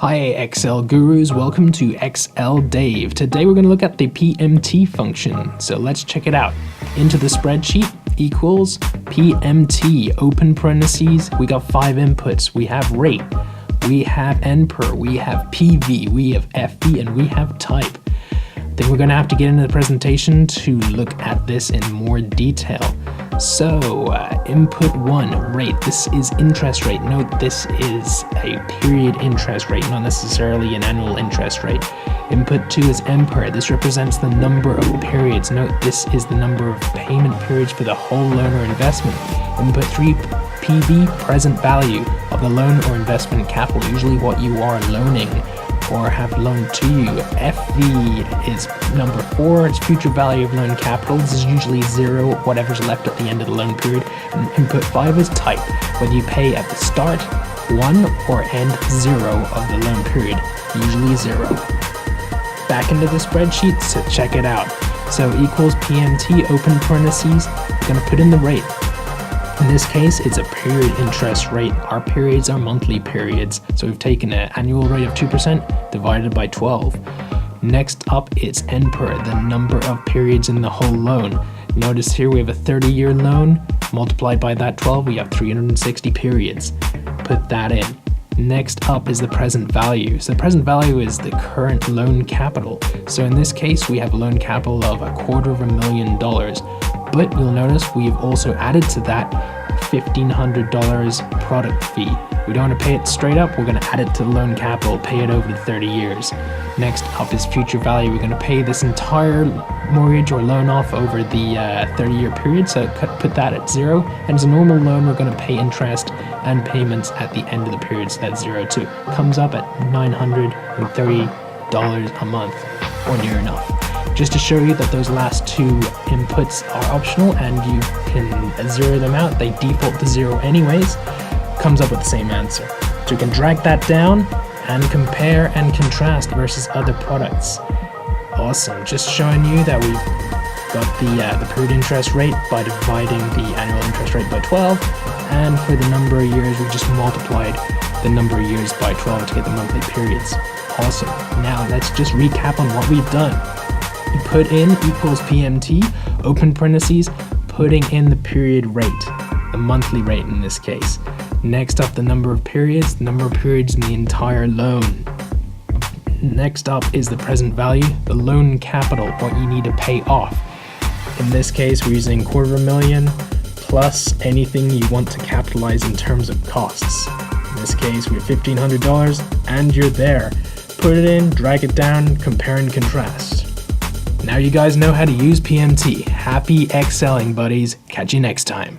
Hi Excel gurus, welcome to Excel Dave. Today we're going to look at the PMT function, so let's check it out. Into the spreadsheet equals PMT, open parentheses, we got 5 inputs. We have rate, we have NPER, we have PV, we have FV, and we have type. I think we're going to have to get into the presentation to look at this in more detail. So, input 1, rate. This is interest rate. Note this is a period interest rate, not necessarily an annual interest rate. Input 2 is NPER. This represents the number of periods. Note this is the number of payment periods for the whole loan or investment. Input 3, PV, present value of the loan or investment capital, usually what you are loaning or have loaned to you. FV is number 4, it's future value of loan capital. This is usually 0, whatever's left at the end of the loan period. And input 5 is type, whether you pay at the start, 1, or end 0 of the loan period, usually 0. Back into the spreadsheet, so check it out. So equals PMT, open parentheses, I'm gonna put in the rate. In this case, it's a period interest rate. Our periods are monthly periods. So we've taken an annual rate of 2% divided by 12. Next up, it's NPER, the number of periods in the whole loan. Notice here we have a 30-year loan. Multiplied by that 12, we have 360 periods. Put that in. Next up is the present value. So the present value is the current loan capital. So in this case, we have a loan capital of $250,000. But you'll notice we've also added to that $1,500 product fee. We don't want to pay it straight up, we're going to add it to the loan capital, pay it over the 30 years. Next up is future value. We're going to pay this entire mortgage or loan off over the 30-year period, so put that at 0. And as a normal loan, we're going to pay interest and payments at the end of the period, so that's 0 too. Comes up at $930 a month, or near enough. Just to show you that those last 2 inputs are optional and you can zero them out, they default to 0 anyways, comes up with the same answer. So we can drag that down and compare and contrast versus other products. Awesome, just showing you that we've got the period interest rate by dividing the annual interest rate by 12, and for the number of years we just multiplied the number of years by 12 to get the monthly periods. Awesome, now let's just recap on what we've done. You put in equals PMT, open parentheses, putting in the period rate, the monthly rate in this case. Next up, the number of periods in the entire loan. Next up is the present value, the loan capital, what you need to pay off. In this case, we're using $250,000 plus anything you want to capitalize in terms of costs. In this case, we have $1,500 and you're there. Put it in, drag it down, compare and contrast. Now you guys know how to use PMT. Happy Excelling, buddies. Catch you next time.